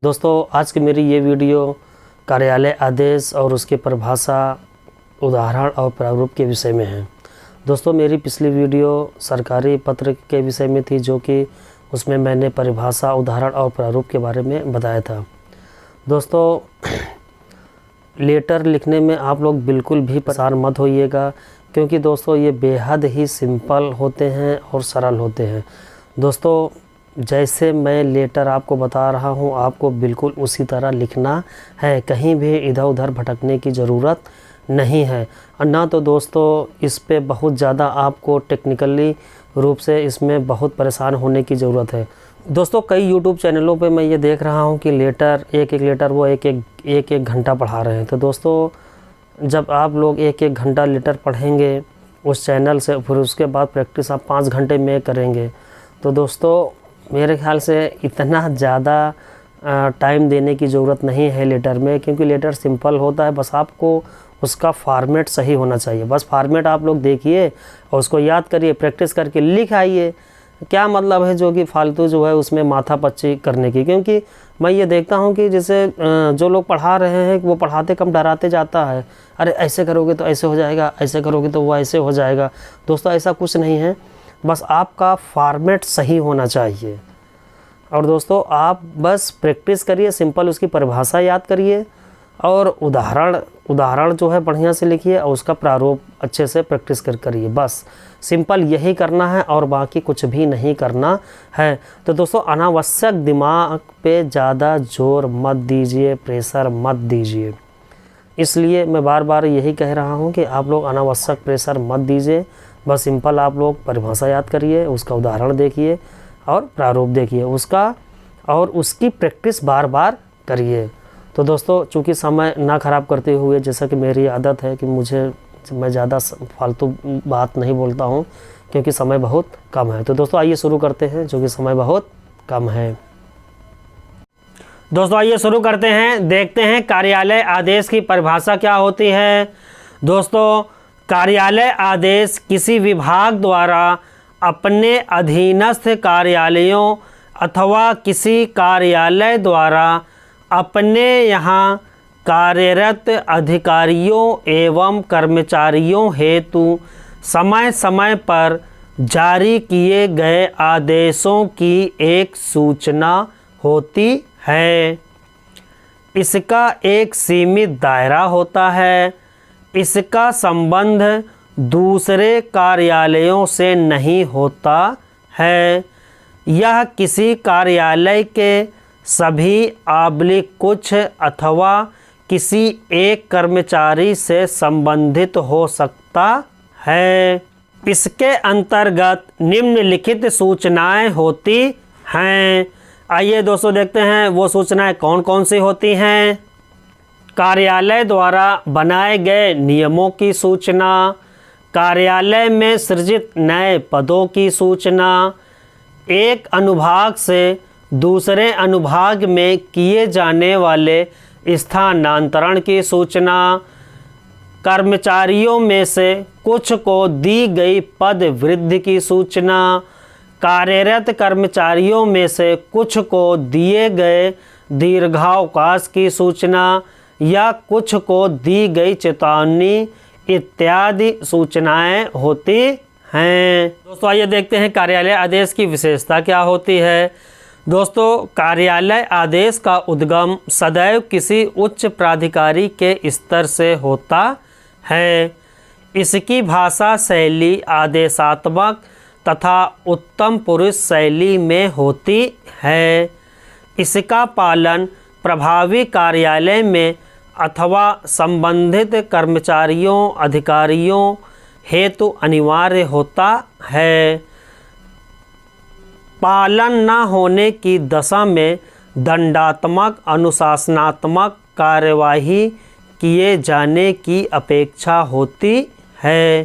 दोस्तों आज की मेरी ये वीडियो कार्यालय आदेश और उसके परिभाषा, उदाहरण और प्रारूप के विषय में है। दोस्तों मेरी पिछली वीडियो सरकारी पत्र के विषय में थी, जो कि उसमें मैंने परिभाषा, उदाहरण और प्रारूप के बारे में बताया था। दोस्तों लेटर लिखने में आप लोग बिल्कुल भी परेशान मत होइएगा, क्योंकि दोस्तों ये बेहद ही सिंपल होते हैं और सरल होते हैं। दोस्तों जैसे मैं लेटर आपको बता रहा हूँ, आपको बिल्कुल उसी तरह लिखना है, कहीं भी इधर उधर भटकने की ज़रूरत नहीं है। और ना तो दोस्तों इस पे बहुत ज़्यादा आपको टेक्निकली रूप से इसमें बहुत परेशान होने की ज़रूरत है। दोस्तों कई यूट्यूब चैनलों पे मैं ये देख रहा हूँ कि लेटर एक लेटर वो एक घंटा पढ़ा रहे हैं। तो दोस्तों जब आप लोग एक घंटा लेटर पढ़ेंगे उस चैनल से, फिर उसके बाद प्रैक्टिस आप 5 घंटे में करेंगे, तो दोस्तों मेरे ख्याल से इतना ज़्यादा टाइम देने की ज़रूरत नहीं है लेटर में, क्योंकि लेटर सिंपल होता है। बस आपको उसका फॉर्मेट सही होना चाहिए। बस फॉर्मेट आप लोग देखिए और उसको याद करिए, प्रैक्टिस करके लिख आइए। क्या मतलब है जो कि फालतू जो है उसमें माथापच्ची करने की। क्योंकि मैं ये देखता हूँ कि जैसे जो लोग पढ़ा रहे हैं वो पढ़ाते कम डराते जाता है। अरे ऐसे करोगे तो ऐसे हो जाएगा, ऐसे करोगे तो वो ऐसे हो जाएगा। दोस्तों ऐसा कुछ नहीं है, बस आपका फॉर्मेट सही होना चाहिए। और दोस्तों आप बस प्रैक्टिस करिए, सिंपल उसकी परिभाषा याद करिए और उदाहरण जो है बढ़िया से लिखिए और उसका प्रारूप अच्छे से प्रैक्टिस करिए। बस सिंपल यही करना है और बाकी कुछ भी नहीं करना है। तो दोस्तों अनावश्यक दिमाग पे ज़्यादा जोर मत दीजिए, प्रेशर मत दीजिए। इसलिए मैं बार बार यही कह रहा हूँ कि आप लोग अनावश्यक प्रेशर मत दीजिए। बस सिंपल आप लोग परिभाषा याद करिए, उसका उदाहरण देखिए और प्रारूप देखिए उसका, और उसकी प्रैक्टिस बार बार करिए। तो दोस्तों चूँकि समय ना ख़राब करते हुए, जैसा कि मेरी आदत है कि मैं ज़्यादा फालतू बात नहीं बोलता हूँ, क्योंकि समय बहुत कम है। तो दोस्तों आइए शुरू करते हैं, जो कि समय बहुत कम है। दोस्तों आइए शुरू करते हैं, देखते हैं कार्यालय आदेश की परिभाषा क्या होती है। दोस्तों कार्यालय आदेश किसी विभाग द्वारा अपने अधीनस्थ कार्यालयों अथवा किसी कार्यालय द्वारा अपने यहाँ कार्यरत अधिकारियों एवं कर्मचारियों हेतु समय समय पर जारी किए गए आदेशों की एक सूचना होती है। इसका एक सीमित दायरा होता है। इसका संबंध दूसरे कार्यालयों से नहीं होता है। यह किसी कार्यालय के सभी कुछ अथवा किसी एक कर्मचारी से संबंधित हो सकता है। इसके अंतर्गत निम्नलिखित सूचनाएं होती हैं। आइए दोस्तों देखते हैं वो सूचनाएं कौन कौन सी होती हैं। कार्यालय द्वारा बनाए गए नियमों की सूचना, कार्यालय में सृजित नए पदों की सूचना, एक अनुभाग से दूसरे अनुभाग में किए जाने वाले स्थानांतरण की सूचना, कर्मचारियों में से कुछ को दी गई पद वृद्धि की सूचना, कार्यरत कर्मचारियों में से कुछ को दिए गए दीर्घावकाश की सूचना या कुछ को दी गई चेतावनी इत्यादि सूचनाएं होती हैं। दोस्तों आइए देखते हैं कार्यालय आदेश की विशेषता क्या होती है। दोस्तों कार्यालय आदेश का उद्गम सदैव किसी उच्च प्राधिकारी के स्तर से होता है। इसकी भाषा शैली आदेशात्मक तथा उत्तम पुरुष शैली में होती है। इसका पालन प्रभावी कार्यालय में अथवा संबंधित कर्मचारियों अधिकारियों हेतु अनिवार्य होता है। पालन न होने की दशा में दंडात्मक अनुशासनात्मक कार्यवाही किए जाने की अपेक्षा होती है।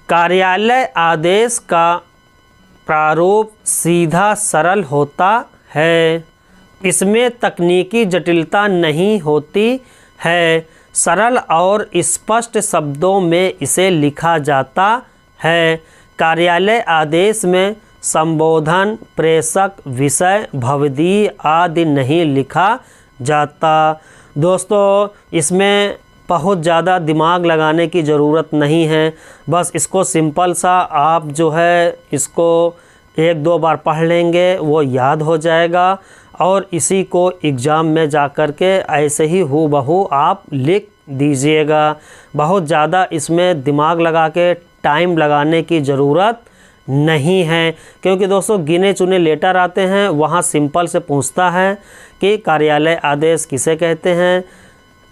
कार्यालय आदेश का प्रारूप सीधा सरल होता है। इसमें तकनीकी जटिलता नहीं होती है। सरल और स्पष्ट शब्दों में इसे लिखा जाता है। कार्यालय आदेश में संबोधन, प्रेषक, विषय, भवदीय आदि नहीं लिखा जाता। दोस्तों इसमें बहुत ज़्यादा दिमाग लगाने की ज़रूरत नहीं है, बस इसको सिंपल सा आप जो है इसको 1-2 बार पढ़ लेंगे, वो याद हो जाएगा और इसी को एग्ज़ाम में जा कर के ऐसे ही हूबहू आप लिख दीजिएगा। बहुत ज़्यादा इसमें दिमाग लगा के टाइम लगाने की ज़रूरत नहीं है, क्योंकि दोस्तों गिने चुने लेटर आते हैं, वहाँ सिंपल से पूछता है कि कार्यालय आदेश किसे कहते हैं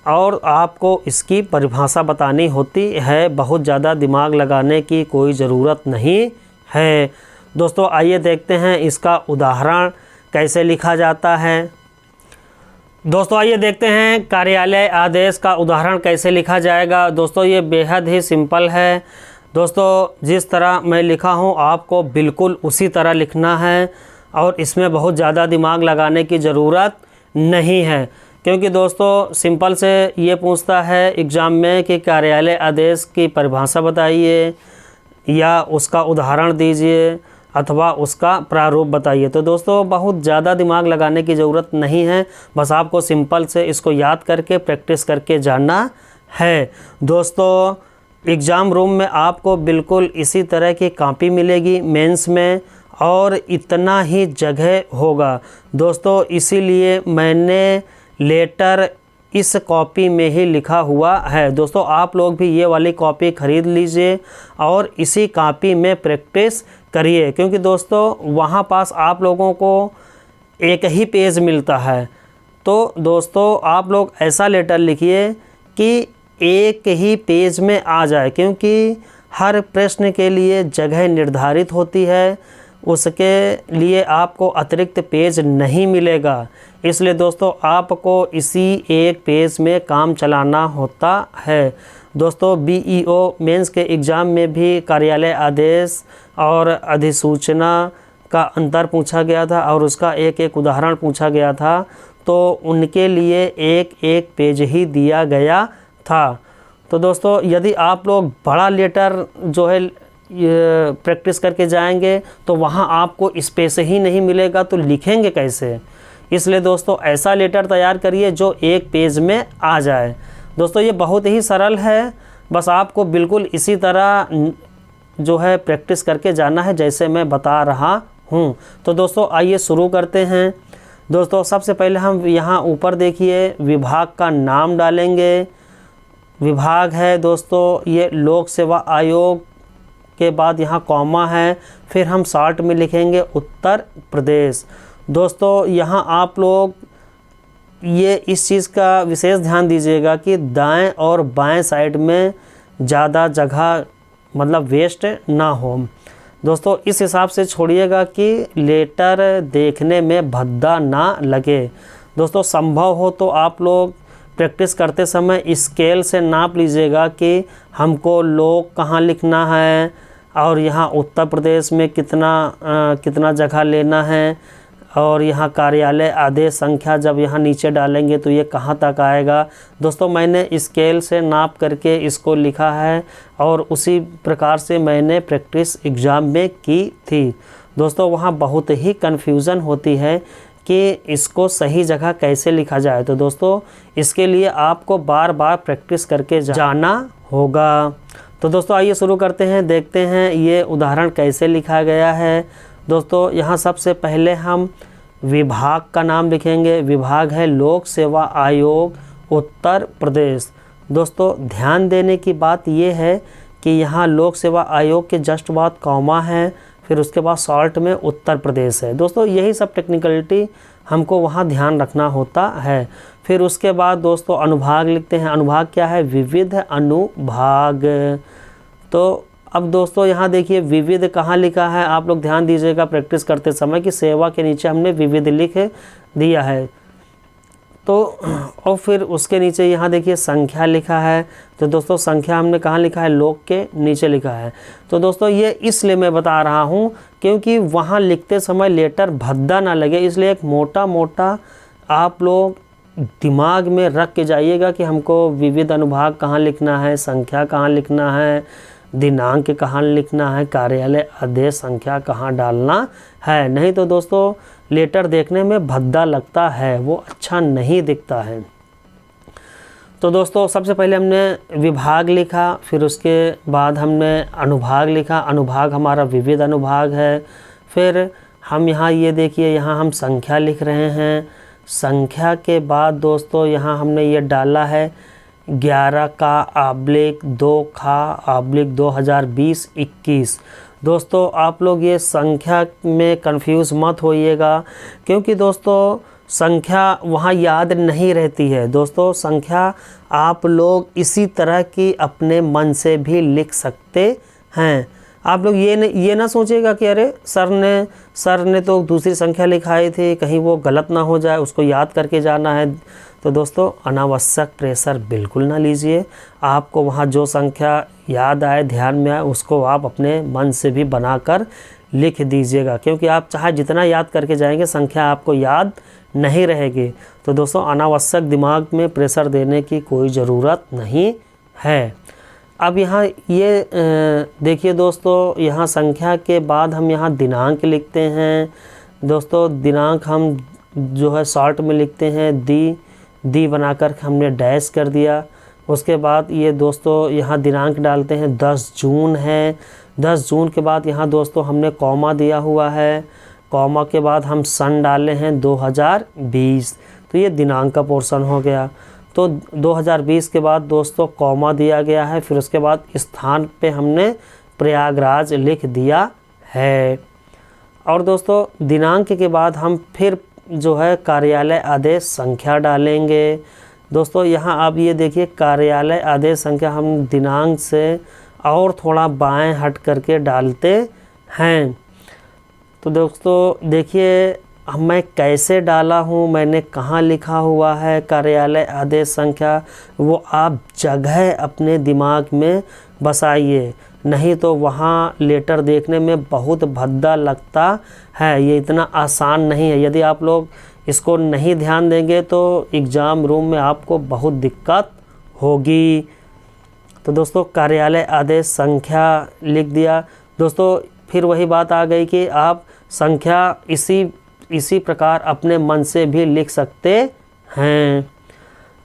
और आपको इसकी परिभाषा बतानी होती है। बहुत ज़्यादा दिमाग लगाने की कोई ज़रूरत नहीं है। दोस्तों आइए देखते हैं इसका उदाहरण कैसे लिखा जाता है। दोस्तों आइए देखते हैं कार्यालय आदेश का उदाहरण कैसे लिखा जाएगा। दोस्तों ये बेहद ही सिंपल है। दोस्तों जिस तरह मैं लिखा हूँ आपको बिल्कुल उसी तरह लिखना है और इसमें बहुत ज़्यादा दिमाग लगाने की ज़रूरत नहीं है, क्योंकि दोस्तों सिंपल से ये पूछता है एग्ज़ाम में कि कार्यालय आदेश की परिभाषा बताइए या उसका उदाहरण दीजिए अथवा उसका प्रारूप बताइए। तो दोस्तों बहुत ज़्यादा दिमाग लगाने की ज़रूरत नहीं है, बस आपको सिंपल से इसको याद करके प्रैक्टिस करके जाना है। दोस्तों एग्ज़ाम रूम में आपको बिल्कुल इसी तरह की कॉपी मिलेगी मेंस में और इतना ही जगह होगा। दोस्तों इसीलिए मैंने लेटर इस कॉपी में ही लिखा हुआ है। दोस्तों आप लोग भी ये वाली कॉपी ख़रीद लीजिए और इसी कॉपी में प्रैक्टिस करिए, क्योंकि दोस्तों वहाँ पास आप लोगों को एक ही पेज मिलता है। तो दोस्तों आप लोग ऐसा लेटर लिखिए कि एक ही पेज में आ जाए, क्योंकि हर प्रश्न के लिए जगह निर्धारित होती है, उसके लिए आपको अतिरिक्त पेज नहीं मिलेगा। इसलिए दोस्तों आपको इसी एक पेज में काम चलाना होता है। दोस्तों BEO मेंस के एग्ज़ाम में भी कार्यालय आदेश और अधिसूचना का अंतर पूछा गया था और उसका एक एक उदाहरण पूछा गया था, तो उनके लिए एक एक पेज ही दिया गया था। तो दोस्तों यदि आप लोग बड़ा लेटर जो है ये प्रैक्टिस करके जाएंगे तो वहाँ आपको स्पेस ही नहीं मिलेगा, तो लिखेंगे कैसे। इसलिए दोस्तों ऐसा लेटर तैयार करिए जो एक पेज में आ जाए। दोस्तों ये बहुत ही सरल है, बस आपको बिल्कुल इसी तरह जो है प्रैक्टिस करके जाना है जैसे मैं बता रहा हूँ। तो दोस्तों आइए शुरू करते हैं। दोस्तों सबसे पहले हम यहाँ ऊपर देखिए विभाग का नाम डालेंगे। विभाग है दोस्तों ये लोक सेवा आयोग के बाद यहाँ कॉमा है, फिर हम शॉर्ट में लिखेंगे उत्तर प्रदेश। दोस्तों यहाँ आप लोग ये इस चीज़ का विशेष ध्यान दीजिएगा कि दाएं और बाएं साइड में ज़्यादा जगह मतलब वेस्ट ना हो। दोस्तों इस हिसाब से छोड़िएगा कि लेटर देखने में भद्दा ना लगे। दोस्तों संभव हो तो आप लोग प्रैक्टिस करते समय स्केल से नाप लीजिएगा कि हमको लोग कहाँ लिखना है और यहाँ उत्तर प्रदेश में कितना जगह लेना है, और यहाँ कार्यालय आदेश संख्या जब यहाँ नीचे डालेंगे तो ये कहाँ तक आएगा। दोस्तों मैंने स्केल से नाप करके इसको लिखा है और उसी प्रकार से मैंने प्रैक्टिस एग्ज़ाम में की थी। दोस्तों वहाँ बहुत ही कन्फ्यूज़न होती है कि इसको सही जगह कैसे लिखा जाए। तो दोस्तों इसके लिए आपको बार बार प्रैक्टिस करके जाना होगा। तो दोस्तों आइए शुरू करते हैं, देखते हैं ये उदाहरण कैसे लिखा गया है। दोस्तों यहाँ सबसे पहले हम विभाग का नाम लिखेंगे। विभाग है लोक सेवा आयोग उत्तर प्रदेश। दोस्तों ध्यान देने की बात ये है कि यहाँ लोक सेवा आयोग के जस्ट बाद कॉमा है, फिर उसके बाद शॉर्ट में उत्तर प्रदेश है। दोस्तों यही सब टेक्निकलिटी हमको वहाँ ध्यान रखना होता है। फिर उसके बाद दोस्तों अनुभाग लिखते हैं। अनुभाग क्या है? विविध अनुभाग। तो अब दोस्तों यहाँ देखिए विविध कहाँ लिखा है, आप लोग ध्यान दीजिएगा प्रैक्टिस करते समय कि सेवा के नीचे हमने विविध लिख दिया है। तो और फिर उसके नीचे यहाँ देखिए संख्या लिखा है। तो दोस्तों संख्या हमने कहाँ लिखा है? लोक के नीचे लिखा है। तो दोस्तों ये इसलिए मैं बता रहा हूँ क्योंकि वहाँ लिखते समय लेटर भद्दा ना लगे, इसलिए एक मोटा मोटा आप लोग दिमाग में रख के जाइएगा कि हमको विविध अनुभाग कहाँ लिखना है, संख्या कहाँ लिखना है, दिनांक कहाँ लिखना है, कार्यालय आदेश संख्या कहाँ डालना है। नहीं तो दोस्तों लेटर देखने में भद्दा लगता है, वो अच्छा नहीं दिखता है। तो दोस्तों सबसे पहले हमने विभाग लिखा, फिर उसके बाद हमने अनुभाग लिखा। अनुभाग हमारा विविध अनुभाग है। फिर हम यहाँ ये देखिए, यहाँ हम संख्या लिख रहे हैं। संख्या के बाद दोस्तों यहाँ हमने ये डाला है 11 का ऑब्लिक 2 खा ऑब्लिक 2020-21। दोस्तों आप लोग ये संख्या में कंफ्यूज मत होइएगा, क्योंकि दोस्तों संख्या वहाँ याद नहीं रहती है। दोस्तों संख्या आप लोग इसी तरह की अपने मन से भी लिख सकते हैं। आप लोग ये ना सोचिएगा कि अरे सर ने तो दूसरी संख्या लिखाई थी, कहीं वो गलत ना हो जाए, उसको याद करके जाना है। तो दोस्तों अनावश्यक प्रेशर बिल्कुल ना लीजिए। आपको वहाँ जो संख्या याद आए, ध्यान में आए, उसको आप अपने मन से भी बनाकर लिख दीजिएगा, क्योंकि आप चाहे जितना याद करके जाएंगे संख्या आपको याद नहीं रहेगी। तो दोस्तों अनावश्यक दिमाग में प्रेशर देने की कोई ज़रूरत नहीं है। अब यहाँ ये देखिए दोस्तों, यहाँ संख्या के बाद हम यहाँ दिनांक लिखते हैं। दोस्तों दिनांक हम जो है शॉर्ट में लिखते हैं, दी बनाकर हमने डैश कर दिया। उसके बाद ये दोस्तों यहाँ दिनांक डालते हैं 10 जून है। 10 जून के बाद यहाँ दोस्तों हमने कॉमा दिया हुआ है। कॉमा के बाद हम सन डाले हैं 2020, तो ये दिनांक का पोर्शन हो गया। तो 2020 के बाद दोस्तों कॉमा दिया गया है, फिर उसके बाद स्थान पे हमने प्रयागराज लिख दिया है। और दोस्तों दिनांक के बाद हम फिर जो है कार्यालय आदेश संख्या डालेंगे। दोस्तों यहाँ आप ये देखिए, कार्यालय आदेश संख्या हम दिनांक से और थोड़ा बाएं हट करके डालते हैं। तो दोस्तों देखिए मैं कैसे डाला हूँ, मैंने कहाँ लिखा हुआ है कार्यालय आदेश संख्या, वो आप जगह अपने दिमाग में बसाइए, नहीं तो वहाँ लेटर देखने में बहुत भद्दा लगता है। ये इतना आसान नहीं है। यदि आप लोग इसको नहीं ध्यान देंगे तो एग्ज़ाम रूम में आपको बहुत दिक्कत होगी। तो दोस्तों कार्यालय आदेश संख्या लिख दिया। दोस्तों फिर वही बात आ गई कि आप संख्या इसी प्रकार अपने मन से भी लिख सकते हैं।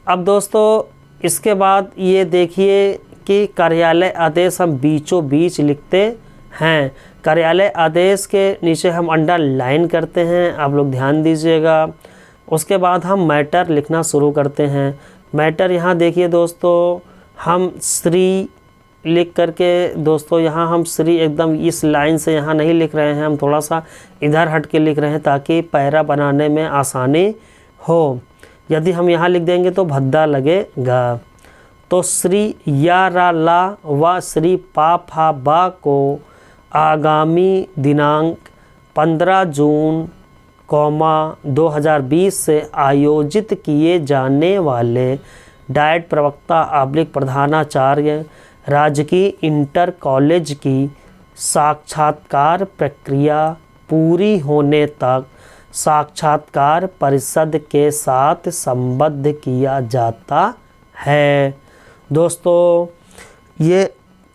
अब दोस्तों इसके बाद ये देखिए कि कार्यालय आदेश हम बीचों बीच लिखते हैं। कार्यालय आदेश के नीचे हम अंडरलाइन करते हैं, आप लोग ध्यान दीजिएगा। उसके बाद हम मैटर लिखना शुरू करते हैं। मैटर यहाँ देखिए दोस्तों, हम श्री लिख करके दोस्तों यहाँ हम श्री एकदम इस लाइन से यहाँ नहीं लिख रहे हैं, हम थोड़ा सा इधर हट के लिख रहे हैं ताकि पैरा बनाने में आसानी हो। यदि हम यहाँ लिख देंगे तो भद्दा लगेगा। तो श्री या रा ला व श्री पा फा बा को आगामी दिनांक 15 जून 2020 से आयोजित किए जाने वाले डाइट प्रवक्ता ऑब्लिक प्रधानाचार्य राजकीय इंटर कॉलेज की साक्षात्कार प्रक्रिया पूरी होने तक साक्षात्कार परिषद के साथ संबद्ध किया जाता है। दोस्तों ये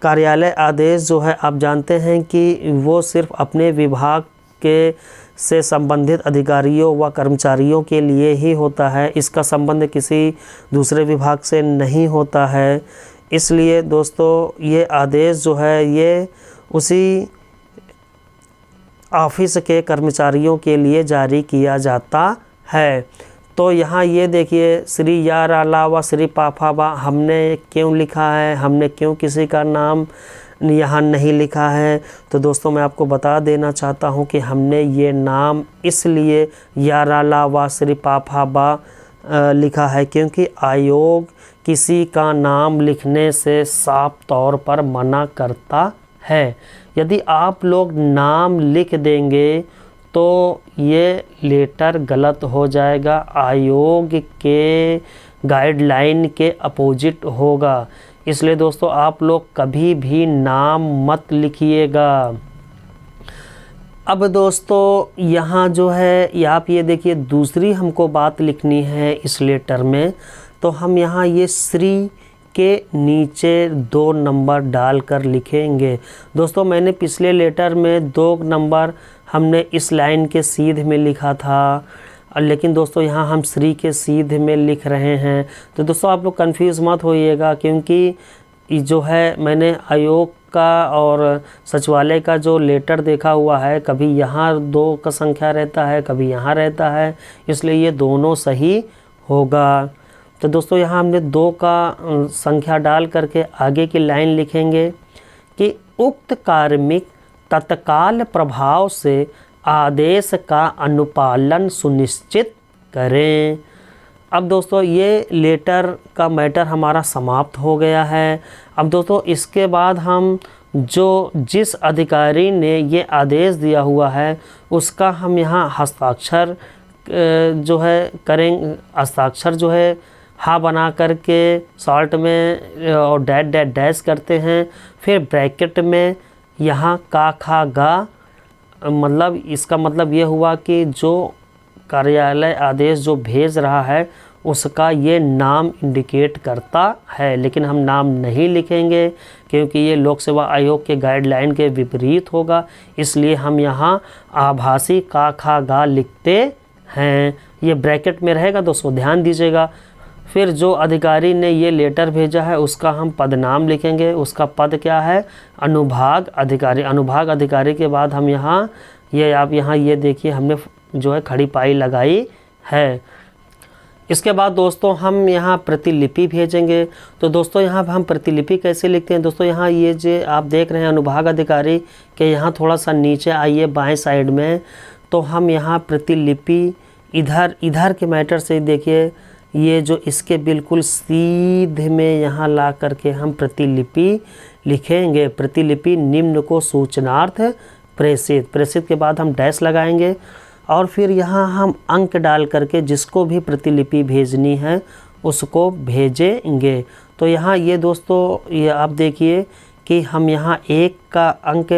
कार्यालय आदेश जो है आप जानते हैं कि वो सिर्फ अपने विभाग के से संबंधित अधिकारियों व कर्मचारियों के लिए ही होता है, इसका संबंध किसी दूसरे विभाग से नहीं होता है। इसलिए दोस्तों ये आदेश जो है ये उसी ऑफिस के कर्मचारियों के लिए जारी किया जाता है। तो यहाँ ये देखिए श्री या रा ला व श्री पाफाबा हमने क्यों लिखा है, हमने क्यों किसी का नाम यहाँ नहीं लिखा है। तो दोस्तों मैं आपको बता देना चाहता हूँ कि हमने ये नाम इसलिए या रा ला व श्री पाफाबा लिखा है क्योंकि आयोग किसी का नाम लिखने से साफ तौर पर मना करता है। यदि आप लोग नाम लिख देंगे तो ये लेटर गलत हो जाएगा, आयोग के गाइडलाइन के अपोजिट होगा। इसलिए दोस्तों आप लोग कभी भी नाम मत लिखिएगा। अब दोस्तों यहाँ जो है आप ये देखिए दूसरी हमको बात लिखनी है इस लेटर में। तो हम यहाँ ये श्री के नीचे 2 नंबर डालकर लिखेंगे। दोस्तों मैंने पिछले लेटर में 2 नंबर हमने इस लाइन के सीध में लिखा था, लेकिन दोस्तों यहाँ हम श्री के सीध में लिख रहे हैं। तो दोस्तों आप लोग कंफ्यूज मत होइएगा, क्योंकि जो है मैंने आयोग का और सचिवालय का जो लेटर देखा हुआ है, कभी यहाँ 2 का संख्या रहता है, कभी यहाँ रहता है, इसलिए ये दोनों सही होगा। तो दोस्तों यहाँ हमने 2 का संख्या डाल करके आगे की लाइन लिखेंगे कि उक्त कार्मिक तत्काल प्रभाव से आदेश का अनुपालन सुनिश्चित करें। अब दोस्तों ये लेटर का मैटर हमारा समाप्त हो गया है। अब दोस्तों इसके बाद हम जिस अधिकारी ने ये आदेश दिया हुआ है उसका हम यहाँ हस्ताक्षर जो है करेंगे। हस्ताक्षर जो है हा बना करके शॉर्ट में और डैश डैश डैश करते हैं, फिर ब्रैकेट में यहाँ का खा गा, मतलब इसका मतलब ये हुआ कि जो कार्यालय आदेश जो भेज रहा है उसका ये नाम इंडिकेट करता है, लेकिन हम नाम नहीं लिखेंगे क्योंकि ये लोक सेवा आयोग के गाइडलाइन के विपरीत होगा, इसलिए हम यहाँ आभासी का खा गा लिखते हैं। ये ब्रैकेट में रहेगा दोस्तों, ध्यान दीजिएगा। फिर जो अधिकारी ने ये लेटर भेजा है उसका हम पद नाम लिखेंगे। उसका पद क्या है? अनुभाग अधिकारी। अनुभाग अधिकारी के बाद हम यहाँ आप यहाँ ये देखिए हमने जो है खड़ी पाई लगाई है। इसके बाद दोस्तों हम यहाँ प्रतिलिपि भेजेंगे। तो दोस्तों यहाँ हम प्रतिलिपि कैसे लिखते हैं? दोस्तों यहाँ ये जो आप देख रहे हैं अनुभाग अधिकारी के यहाँ थोड़ा सा नीचे आइए बाएं साइड में, तो हम यहाँ प्रतिलिपि इधर के मैटर से देखिए, ये जो इसके बिल्कुल सीधे में यहाँ ला करके हम प्रतिलिपि लिखेंगे। प्रतिलिपि निम्न को सूचनार्थ प्रेषित के बाद हम डैश लगाएंगे और फिर यहाँ हम अंक डाल करके जिसको भी प्रतिलिपि भेजनी है उसको भेजेंगे। तो यहाँ ये दोस्तों ये आप देखिए कि हम यहाँ 1 का अंक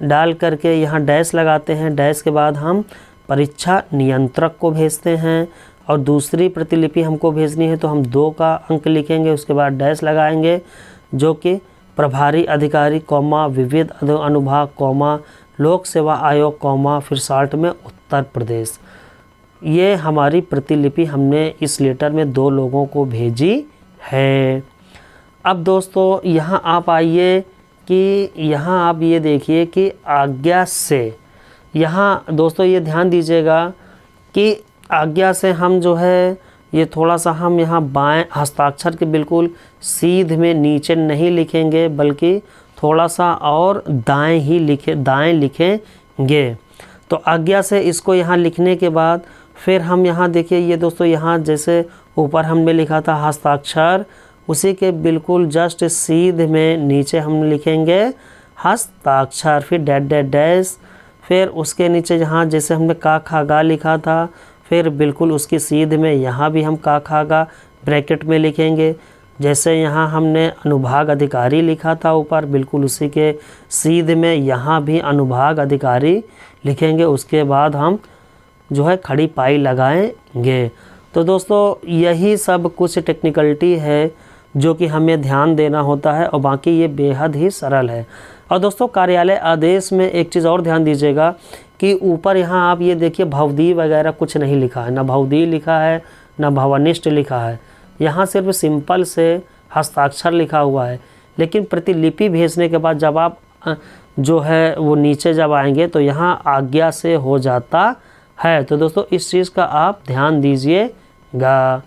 डाल करके यहाँ डैश लगाते हैं। डैश के बाद हम परीक्षा नियंत्रक को भेजते हैं और दूसरी प्रतिलिपि हमको भेजनी है तो हम 2 का अंक लिखेंगे, उसके बाद डैश लगाएंगे, जो कि प्रभारी अधिकारी कौमा विविध अनुभाग कौमा लोक सेवा आयोग कौमा फिर शॉर्ट में उत्तर प्रदेश। ये हमारी प्रतिलिपि हमने इस लेटर में 2 लोगों को भेजी है। अब दोस्तों यहाँ आप आइए कि यहाँ आप ये देखिए कि आज्ञा से, यहाँ दोस्तों ये ध्यान दीजिएगा कि आज्ञा से हम जो है ये थोड़ा सा हम यहाँ बाएं हस्ताक्षर के बिल्कुल सीध में नीचे नहीं लिखेंगे, बल्कि थोड़ा सा और दाएं लिखेंगे। तो आज्ञा से इसको यहाँ लिखने के बाद फिर हम यहाँ देखिए ये दोस्तों यहाँ जैसे ऊपर हमने लिखा था हस्ताक्षर, उसी के बिल्कुल जस्ट सीध में नीचे हम लिखेंगे हस्ताक्षर, फिर डैश डैश डैश, फिर उसके नीचे जहाँ जैसे हमने का खा गा लिखा था फिर बिल्कुल उसकी सीध में यहाँ भी हम का खा गा ब्रैकेट में लिखेंगे। जैसे यहाँ हमने अनुभाग अधिकारी लिखा था ऊपर, बिल्कुल उसी के सीध में यहाँ भी अनुभाग अधिकारी लिखेंगे। उसके बाद हम जो है खड़ी पाई लगाएंगे। तो दोस्तों यही सब कुछ टेक्निकलिटी है जो कि हमें ध्यान देना होता है और बाकी ये बेहद ही सरल है। और दोस्तों कार्यालय आदेश में एक चीज़ और ध्यान दीजिएगा कि ऊपर यहाँ आप ये देखिए भवदी वगैरह कुछ नहीं लिखा है, ना भवदी लिखा है ना भवनिष्ठ लिखा है, यहाँ सिर्फ सिंपल से हस्ताक्षर लिखा हुआ है। लेकिन प्रतिलिपि भेजने के बाद जब आप जो है वो नीचे जब आएंगे तो यहाँ आज्ञा से हो जाता है। तो दोस्तों इस चीज़ का आप ध्यान दीजिएगा।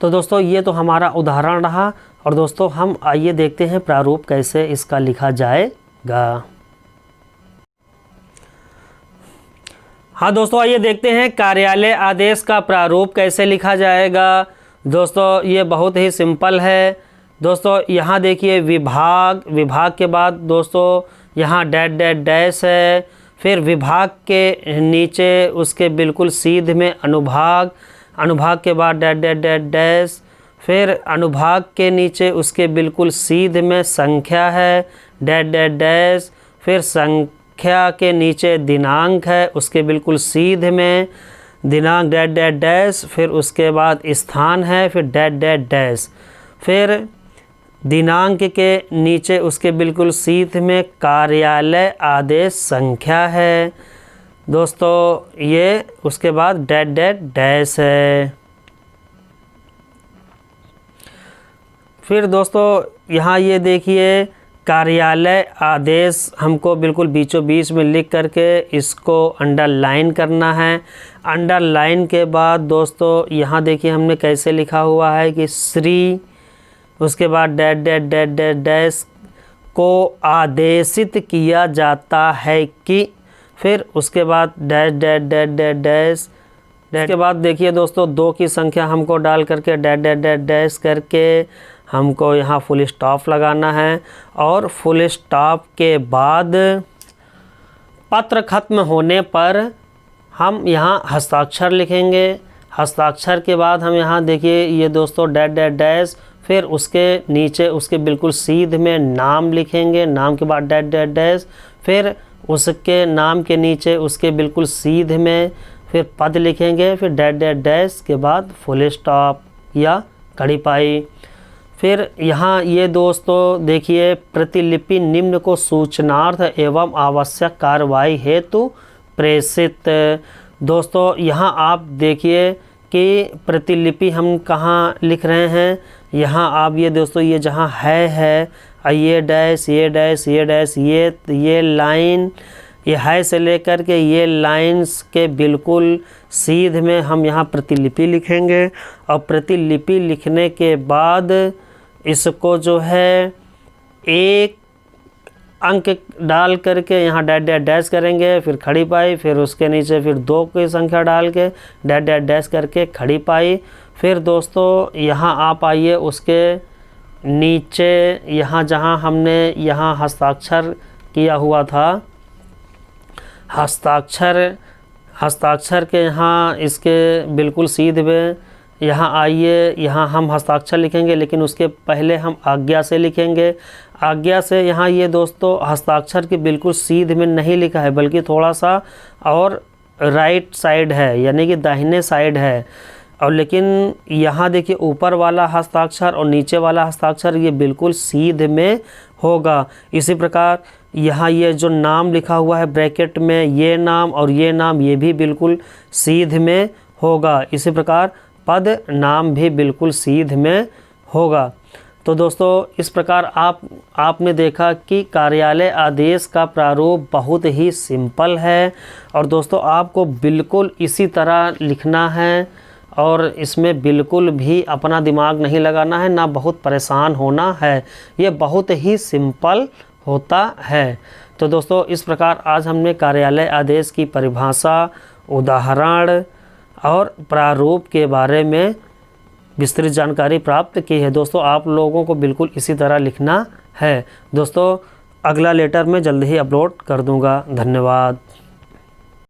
तो दोस्तों ये तो हमारा उदाहरण रहा और दोस्तों हम आइए देखते हैं प्रारूप कैसे इसका लिखा जाएगा। हाँ दोस्तों आइए देखते हैं कार्यालय आदेश का प्रारूप कैसे लिखा जाएगा। दोस्तों ये बहुत ही सिंपल है। दोस्तों यहाँ देखिए विभाग के बाद दोस्तों यहाँ डैश डैश डैश है, फिर विभाग के नीचे उसके बिल्कुल सीध में अनुभाग के बाद डैश डैश डैश डैश, फिर अनुभाग के नीचे उसके बिल्कुल सीध में संख्या है डैश डैश डैश, फिर संख्या के नीचे दिनांक है उसके बिल्कुल सीध में दिनांक डैश डैश डैश, फिर उसके बाद स्थान है फिर डैश डैश डैश, फिर दिनांक के नीचे उसके बिल्कुल सीध में कार्यालय आदेश संख्या है दोस्तों, ये उसके बाद डैट डैट डैश है। फिर दोस्तों यहाँ ये देखिए कार्यालय आदेश हमको बिल्कुल बीचों बीच में लिख करके इसको अंडरलाइन करना है। अंडरलाइन के बाद दोस्तों यहाँ देखिए हमने कैसे लिखा हुआ है कि श्री, उसके बाद that that that that dash को आदेशित किया जाता है कि, फिर उसके बाद dash dash dash dash dash, उसके बाद देखिए दोस्तों 2 की संख्या हमको डाल करके डैश डैश डैश डैश करके हमको यहाँ फुल स्टॉप लगाना है। और फुल स्टॉप के बाद पत्र खत्म होने पर हम यहाँ हस्ताक्षर लिखेंगे। हस्ताक्षर के बाद हम यहाँ देखिए ये दोस्तों डैश डैश डैश, फिर उसके नीचे उसके बिल्कुल सीध में नाम लिखेंगे। नाम के बाद डैश डैश डैश, फिर उसके नाम के नीचे उसके बिल्कुल सीध में फिर पद लिखेंगे। फिर डैश डैश डैश के बाद फुल स्टॉप या कड़ी पाई। फिर यहाँ ये दोस्तों देखिए प्रतिलिपि निम्न को सूचनार्थ एवं आवश्यक कार्रवाई हेतु प्रेषित। दोस्तों यहाँ आप देखिए कि प्रतिलिपि हम कहाँ लिख रहे हैं। यहाँ आप ये दोस्तों ये जहाँ है ये डैश ये डैश ये डैश ये लाइन, ये है से लेकर के ये लाइंस के बिल्कुल सीध में हम यहाँ प्रतिलिपि लिखेंगे। और प्रतिलिपि लिखने के बाद इसको जो है 1 अंक डाल करके यहाँ डैश डैश डैश करेंगे, फिर खड़ी पाई, फिर उसके नीचे फिर 2 की संख्या डाल के डैश डैश डैश करके खड़ी पाई। फिर दोस्तों यहाँ आप आइए उसके नीचे यहाँ जहाँ हमने यहाँ हस्ताक्षर किया हुआ था, हस्ताक्षर के यहाँ इसके बिल्कुल सीध में यहाँ आइए, यहाँ हम हस्ताक्षर लिखेंगे लेकिन उसके पहले हम आज्ञा से लिखेंगे। आज्ञा से यहाँ ये दोस्तों हस्ताक्षर के बिल्कुल सीध में नहीं लिखा है बल्कि थोड़ा सा और राइट साइड है, यानी कि दाहिने साइड है। और लेकिन यहाँ देखिए ऊपर वाला हस्ताक्षर और नीचे वाला हस्ताक्षर ये बिल्कुल सीध में होगा। इसी प्रकार यहाँ ये जो नाम लिखा हुआ है ब्रैकेट में, ये नाम और ये नाम ये भी बिल्कुल सीध में होगा। इसी प्रकार पद नाम भी बिल्कुल सीध में होगा। तो दोस्तों इस प्रकार आपने देखा कि कार्यालय आदेश का प्रारूप बहुत ही सिंपल है और दोस्तों आपको बिल्कुल इसी तरह लिखना है और इसमें बिल्कुल भी अपना दिमाग नहीं लगाना है, ना बहुत परेशान होना है। ये बहुत ही सिंपल होता है। तो दोस्तों इस प्रकार आज हमने कार्यालय आदेश की परिभाषा, उदाहरण और प्रारूप के बारे में विस्तृत जानकारी प्राप्त की है। दोस्तों आप लोगों को बिल्कुल इसी तरह लिखना है। दोस्तों अगला लेटर मैं जल्द ही अपलोड कर दूंगा। धन्यवाद।